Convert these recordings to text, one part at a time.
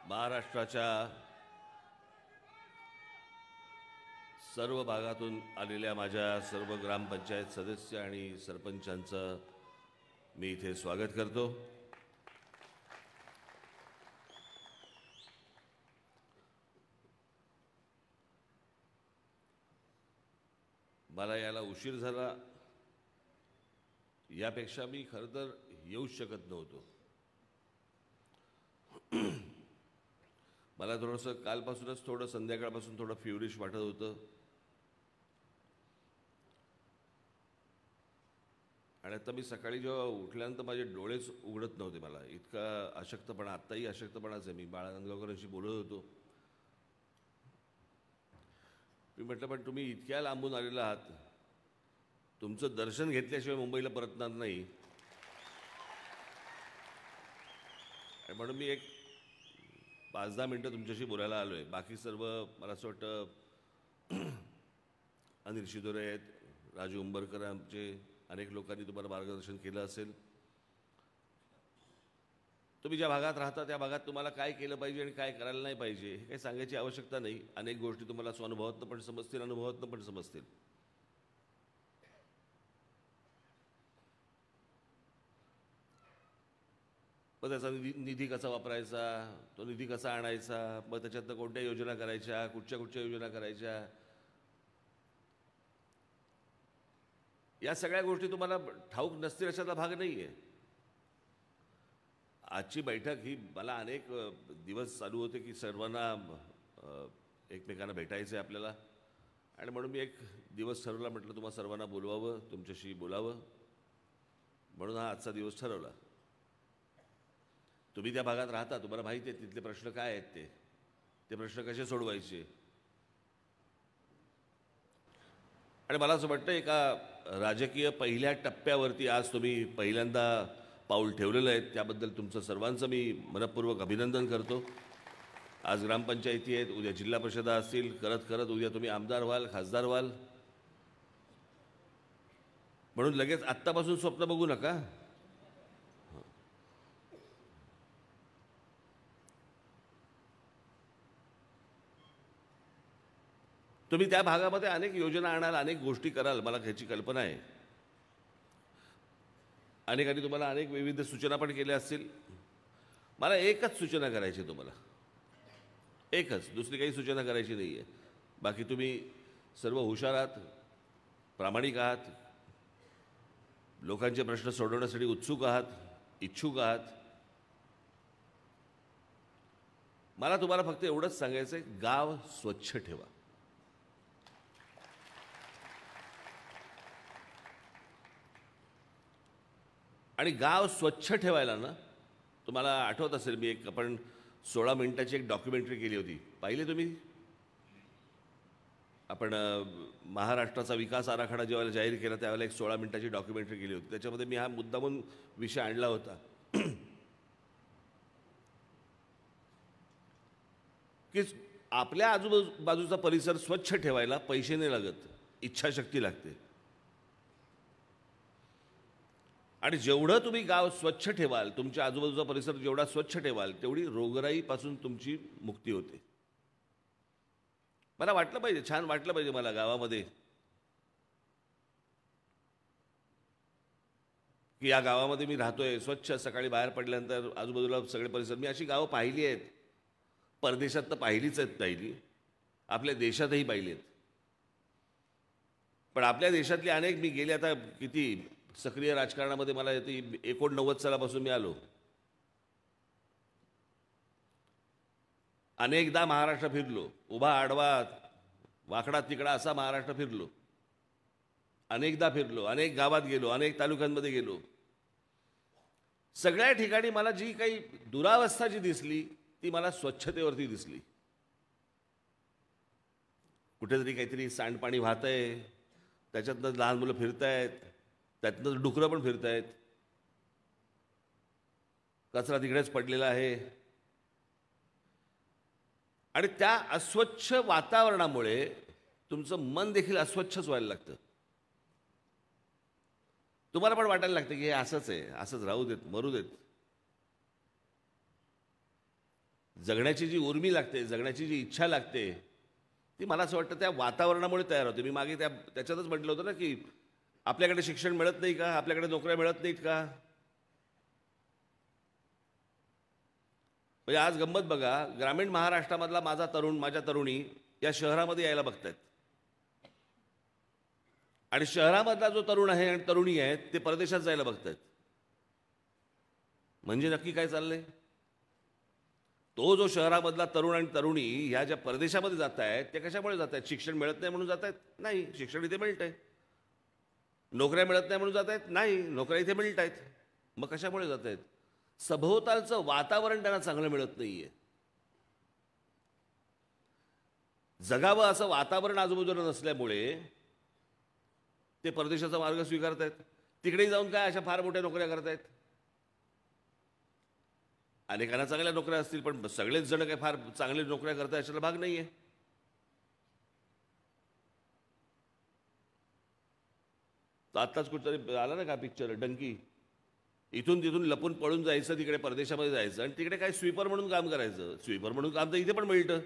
महाराष्ट्राच्या सर्व भागातून आलेल्या माझ्या सर्व ग्रामपंचायत सदस्य आणि सरपंचांचं मी इथे स्वागत करतो। मला याला उशीर झाला यापेक्षा मी खरं तर येऊच शकत नव्हतो। मला थोडंसं कालपासूनच संध्याकाळपासून थोडं फ्युरिश वाटत होतं आणि आता मी सकाळी जेव्हा उठल्यानंतर माझे डोळेच उघडत नव्हते। मला इतका अशक्तपणा, आत्ताही अशक्तपणाच आहे। मी बाळा नांदगावकरांशी बोलत होतो। मी म्हटलं पण तुम्ही इतक्या लांबून आलेला आहात, तुमचं दर्शन घेतल्याशिवाय मुंबईला परतणार नाही। म्हणून मी एक 5-10 मिनिटं तुमच्याशी बोलायला आलोय। बाकी सर्व मला असं वाटतं अनिल शिदोरे आहेत, राजू उंबरकर, आमचे अनेक लोकांनी तुम्हाला मार्गदर्शन केलं असेल। तुम्ही ज्या भागात राहता त्या भागात तुम्हाला काय केलं पाहिजे आणि काय करायला नाही पाहिजे हे काही सांगायची आवश्यकता नाही। अनेक गोष्टी तुम्हाला स्वानुभवातनं पण समजतील, अनुभवातनं पण समजतील। मग त्याचा निधी कसा वापरायचा, तो निधी कसा आणायचा, मग त्याच्यातनं कोणत्या योजना करायच्या, कुठच्या योजना करायच्या, या सगळ्या गोष्टी तुम्हाला ठाऊक नसतील अशातला भाग नाही आहे। आजची बैठक ही मला अनेक दिवस चालू होते की सर्वांना एकमेकांना भेटायचं आहे आपल्याला, आणि म्हणून मी एक दिवस ठरवला, म्हटलं तुम्हा सर्वांना बोलवावं, तुमच्याशी बोलावं, म्हणून हा आजचा दिवस ठरवला। तुम्ही त्या भागात राहता, तुम्हाला माहिती आहे तिथले प्रश्न काय आहेत, ते प्रश्न कसे सोडवायचे। आणि मला असं वाटतं एका राजकीय पहिल्या टप्प्यावरती आज तुम्ही पहिल्यांदा पाऊल ठेवलेलं आहे, त्याबद्दल तुमचं सर्वांचं मी मनपूर्वक अभिनंदन करतो। आज ग्रामपंचायती आहेत, उद्या जिल्हा परिषदा असतील, करत करत उद्या तुम्ही आमदार व्हाल, खासदार व्हाल। म्हणून लगेच आत्तापासून स्वप्न बघू नका। तुम्ही त्या भागामध्ये अनेक योजना आणाल, अनेक गोष्टी कराल, मला ह्याची कल्पना आहे। अनेकांनी तुम्हाला अनेक विविध सूचना पण केल्या असतील। मला एकच सूचना करायची तुम्हाला, एकच, दुसरी काही सूचना करायची नाही आहे। बाकी तुम्ही सर्व हुशार आहात, प्रामाणिक आहात, लोकांचे प्रश्न सोडवण्यासाठी उत्सुक आहात, इच्छुक आहात। मला तुम्हाला फक्त एवढंच सांगायचं आहे, गाव स्वच्छ ठेवा। आणि गाव स्वच्छ ठेवायला ना, तुम्हाला आठवत असेल मी आपण 16 मिनिटाची एक डॉक्युमेंटरी केली होती, पाहिली तुम्ही? आपण महाराष्ट्राचा विकास आराखडा जेव्हा जाहीर केला त्यावेळेला एक 16 मिनिटाची डॉक्युमेंटरी केली होती। त्याच्यामध्ये मी हा मुद्दामून विषय आणला होता की आपल्या आजूबाजूचा परिसर स्वच्छ ठेवायला पैसे नाही लागत, इच्छाशक्ती लागते। आणि जेवढं तुम्ही गाव स्वच्छ ठेवाल, तुमच्या आजूबाजूचा परिसर जेवढा स्वच्छ ठेवाल, तेवढी रोगराईपासून तुमची मुक्ती होते। मला वाटलं पाहिजे, छान वाटलं पाहिजे मला गावामध्ये की या गावामध्ये मी राहतोय, स्वच्छ, सकाळी बाहेर पडल्यानंतर आजूबाजूला सगळे परिसर। मी अशी गावं पाहिली आहेत, परदेशात तर पाहिलीच आहेत, पाहिली, आपल्या देशातही पाहिली आहेत। पण आपल्या देशातली अनेक, मी गेले आता किती सक्रिय राजकारणामध्ये, मला 89 सालापासून मी आलो, अनेकदा महाराष्ट्र फिरलो, उभा आडवा वाकडा तिकडा असा महाराष्ट्र फिरलो, अनेकदा फिरलो, अनेक गावात गेलो, अनेक तालुक्यांमध्ये गेलो। सगळ्या ठिकाणी मला जी काही दुरावस्था जी दिसली ती मला स्वच्छतेवरती दिसली। कुठेतरी काहीतरी सांडपाणी वाहतंय, त्याच्यातनं लहान मुलं फिरतायत, त्यातनं डुकरं पण फिरतायत, कचरा तिकडेच पडलेला आहे। आणि त्या अस्वच्छ वातावरणामुळे तुमचं मन देखील अस्वच्छच व्हायला लागतं। तुम्हाला पण वाटायला लागतं की हे असंच आहे, असंच राहू देत, मरू देत। जगण्याची जी उर्मी लागते, जगण्याची जी इच्छा लागते, ती मला असं वाटतं त्या वातावरणामुळे तयार होते. मी मागे त्याच्यातच म्हटलं होतं ना की आपल्याकडे शिक्षण मिळत नाही का, आपल्याकडे नोकऱ्या मिळत नाहीत का. म्हणजे आज गंमत बघा, ग्रामीण महाराष्ट्रामधला माझा तरुण, माझ्या तरुणी या शहरामध्ये यायला बघतायत, आणि शहरामधला जो तरुण आहे आणि तरुणी आहेत ते परदेशात जायला बघतायत. म्हणजे नक्की काय चाललंय? तो जो शहरामधला तरुण आणि तरुणी ह्या ज्या परदेशामध्ये जात आहेत ते कशामुळे जात आहेत? शिक्षण मिळत नाही म्हणून जात आहेत? नाही, शिक्षण इथे मिळत आहे. नोकऱ्या मिळत नाही म्हणून जात आहेत? नाही, नोकऱ्या इथे मिळत आहेत. मग कशामुळे जात आहेत? सभोवतालचं वातावरण त्यांना चांगलं मिळत नाहीये. जगावं असं वातावरण आजूबाजूला नसल्यामुळे ते परदेशाचा मार्ग स्वीकारतायत. तिकडेही जाऊन काय अशा फार मोठ्या नोकऱ्या करतायत. अनेकांना चांगल्या नोकऱ्या असतील, पण सगळेच जण काही फार चांगले नोकऱ्या करताय अशाला भाग नाहीये. आत्ताच कुठतरी आला ना का पिक्चर डंकी, इथून तिथून लपून पळून जायचं, तिकडे परदेशामध्ये जायचं आणि तिकडे काय स्वीपर म्हणून काम करायचं. स्वीपर म्हणून काम तर इथे पण मिळतं.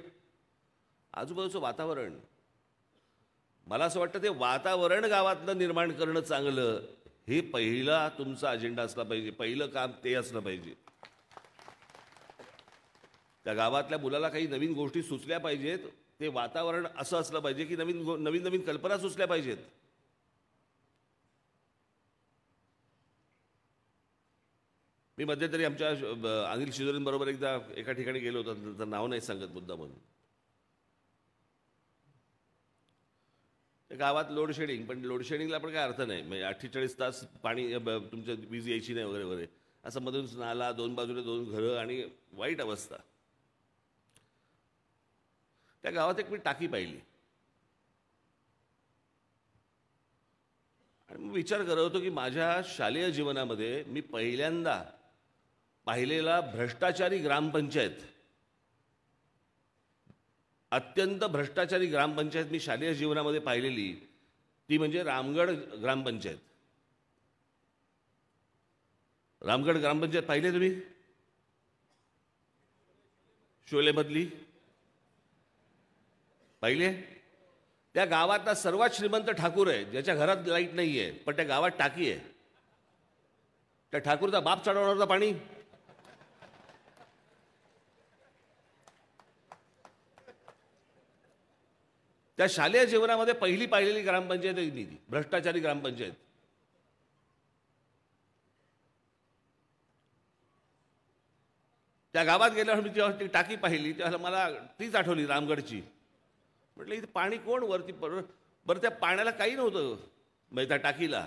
आजूबाजूचं वातावरण, मला असं वाटतं ते वातावरण गावातलं निर्माण करणं चांगलं, हे पहिला तुमचा अजेंडा असला पाहिजे. पहिलं काम ते असलं पाहिजे. त्या गावातल्या मुलाला काही नवीन गोष्टी सुचल्या पाहिजेत. ते वातावरण असं असलं पाहिजे की नवीन नवीन नवीन कल्पना सुचल्या पाहिजेत. मी मध्यंतरी आमच्या अनिल शिदोरेंबरोबर एकदा एका ठिकाणी गेलो होतो, त्याचं नाव नाही सांगत मुद्दा म्हणून. गावात लोडशेडिंग, पण लोडशेडिंगला पण काय अर्थ नाही. म्हणजे 48 तास पाणी तुमच्या वीज यायची नाही वगैरे वगैरे, असं मधून नाला, दोन बाजूने दोन घरं आणि वाईट अवस्था. त्या गावात एक मी टाकी पाहिली आणि मग विचार करत होतो की माझ्या शालेय जीवनामध्ये मी पहिल्यांदा पाहिलेला भ्रष्टाचारी ग्रामपंचायत, अत्यंत भ्रष्टाचारी ग्रामपंचायत मी शालेय जीवनामध्ये पाहिलेली ती म्हणजे रामगड ग्रामपंचायत. रामगड ग्रामपंचायत पाहिले तुम्ही? शोलेमधली पाहिले? त्या गावातला सर्वात श्रीमंत ठाकूर आहे, ज्याच्या घरात लाईट नाही आहे, पण त्या गावात टाकी आहे. त्या ठाकूरचा बाप चढवणार होता पाणी. त्या शालेय जीवनामध्ये पहिली पाहिलेली ग्रामपंचायत आहे ती भ्रष्टाचारी ग्रामपंचायत. त्या गावात गेल्यावर मी जेव्हा ती टाकी पाहिली तेव्हा मला तीच आठवली रामगडची. म्हटलं इथे पाणी कोण वरती बरं, त्या पाण्याला काही नव्हतं म्हणजे त्या टाकीला.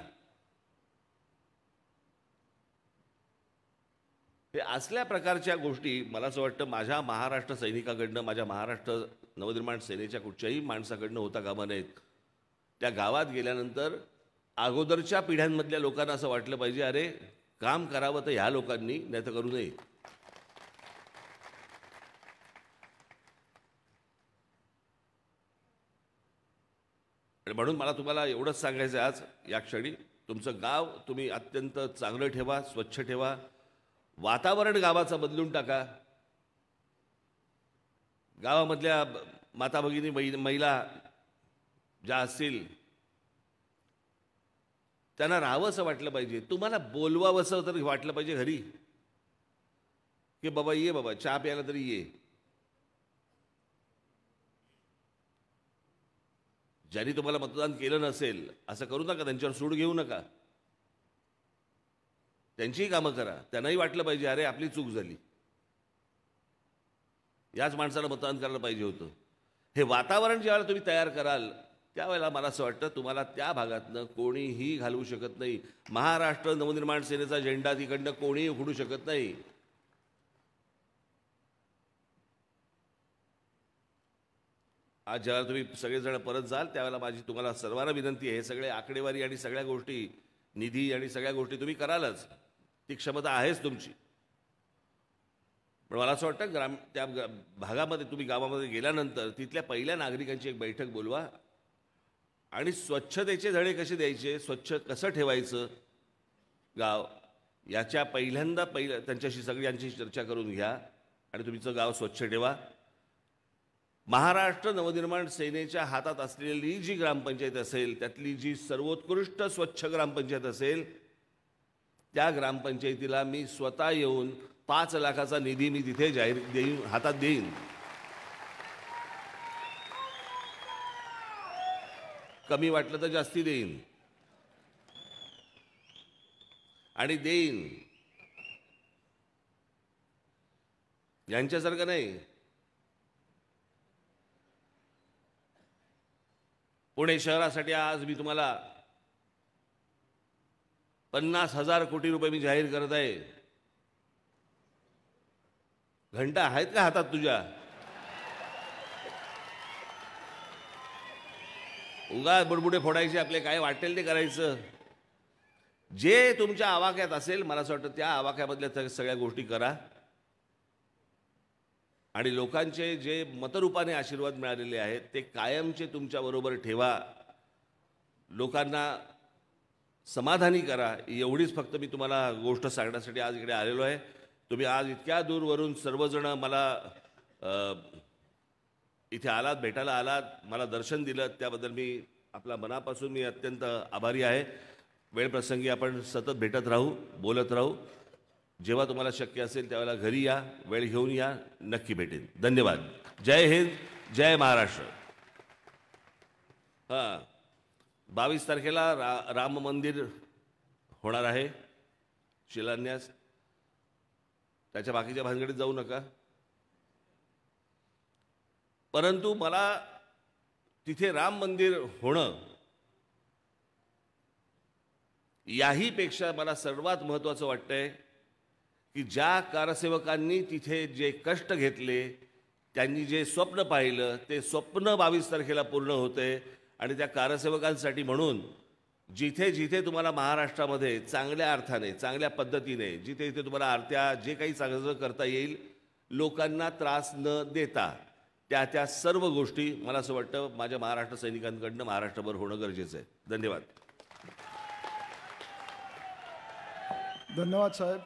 हे असल्या प्रकारच्या गोष्टी मला असं वाटतं माझ्या महाराष्ट्र सैनिकाकडनं, माझ्या महाराष्ट्र नवनिर्माण सेनेच्या कुठच्याही माणसाकडनं होता कामा नयेत. त्या गावात गेल्यानंतर अगोदरच्या पिढ्यांमधल्या लोकांना असं वाटलं पाहिजे, अरे काम करावं तर ह्या लोकांनी, नाही तर करू नये. आणि म्हणून मला तुम्हाला एवढंच सांगायचं आज या क्षणी, तुमचं गाव तुम्ही अत्यंत चांगलं ठेवा, स्वच्छ ठेवा. वातावरण गावाचं बदलून टाका. गावामधल्या माता भगिनी, महिला ज्या असतील त्यांना राहावंसं वाटलं पाहिजे. तुम्हाला बोलवावंसं तर वाटलं पाहिजे घरी, की बाबा ये, बाबा चहा प्यायला तरी ये. ज्यांनी तुम्हाला मतदान केलं नसेल असं करू नका, त्यांच्यावर सूड घेऊ नका. त्यांचीही कामं करा. त्यांनाही वाटलं पाहिजे अरे आपली चूक झाली, याच माणसाला मतदान करायला पाहिजे होतं. हे वातावरण ज्यावेळेला तुम्ही तयार कराल त्यावेळेला मला असं वाटतं तुम्हाला त्या भागातनं कोणीही घालवू शकत नाही. महाराष्ट्र नवनिर्माण सेनेचा झेंडा तिकडनं कोणीही उखडू शकत नाही. आज ज्यावेळेला तुम्ही सगळेजण परत जाल त्यावेळेला माझी तुम्हाला सर्वांना विनंती आहे, हे सगळे आकडेवारी आणि सगळ्या गोष्टी, निधी आणि सगळ्या गोष्टी तुम्ही करालच, ती क्षमता आहेच तुमची. पण मला असं वाटतं त्या भागामध्ये तुम्ही गावामध्ये गेल्यानंतर तिथल्या पहिल्या नागरिकांची एक बैठक बोलवा आणि स्वच्छतेचे धडे कसे द्यायचे, स्वच्छ कसं ठेवायचं गाव, याच्या पहिल्यांदा त्यांच्याशी सगळ्यांची चर्चा करून घ्या आणि तुमचं गाव स्वच्छ ठेवा. महाराष्ट्र नवनिर्माण सेनेच्या हातात असलेली जी ग्रामपंचायत असेल त्यातली जी सर्वोत्कृष्ट स्वच्छ ग्रामपंचायत असेल त्या ग्रामपंचायतीला मी स्वतः येऊन 5 लाखाचा निधी मी तिथे जाहीर देईन, हातात देईन. कमी वाटलं तर जास्ती देईन आणि देईन. यांच्यासारखं नाही. पुणे शहरासाठी आज मी तुम्हाला 50,000 कोटी रुपये मी जाहीर करत आहे. घंटा आहेत का हातात तुझ्या? उगा बुडबुडे फोडायचे आपले, काय वाटेल ते करायचं. जे तुमच्या आवाक्यात असेल मला असं वाटतं त्या आवाक्यामधल्या सगळ्या गोष्टी करा आणि लोकांचे जे मतरूपाने आशीर्वाद मिळालेले आहेत ते कायमचे तुमच्याबरोबर ठेवा. लोकांना समाधानी करा. एवढीच फक्त मी तुम्हाला गोष्ट सांगण्यासाठी आज इकडे आलेलो आहे. तुम्ही आज इतक्या दूरवरून सर्वजण मला इथे आलात, भेटायला आलात, मला दर्शन दिलं त्याबद्दल मी आपल्या मनापासून मी अत्यंत आभारी आहे. वेळ प्रसंगी आपण सतत भेटत राहू, बोलत राहू. जेव्हा तुम्हाला शक्य असेल त्यावेळेला घरी या, वेळ घेऊन या, नक्की भेटेन. धन्यवाद. जय हिंद, जय महाराष्ट्र. हां, 22 तारखेला राम मंदिर होणार आहे शिलान्यास. त्याच्या बाकीच्या भानगडीत जाऊ नका. परंतु मला तिथे राम मंदिर होणं याही पेक्षा मला सर्वात महत्त्वाचं वाटतंय की ज्या कारसेवकांनी तिथे जे कष्ट घेतले, त्यांनी जे स्वप्न पाहिलं ते स्वप्न 22 तारखेला पूर्ण होते. आणि त्या कारसेवकांसाठी म्हणून जिथे जिथे तुम्हाला महाराष्ट्रामध्ये चांगल्या अर्थाने, चांगल्या पद्धतीने, जिथे जिथे तुम्हाला आरत्या जे काही चांगलं करता येईल, लोकांना त्रास न देता त्या सर्व गोष्टी मला असं वाटतं माझ्या महाराष्ट्र सैनिकांकडनं महाराष्ट्रभर होणं गरजेचं आहे. धन्यवाद. धन्यवाद साहेब.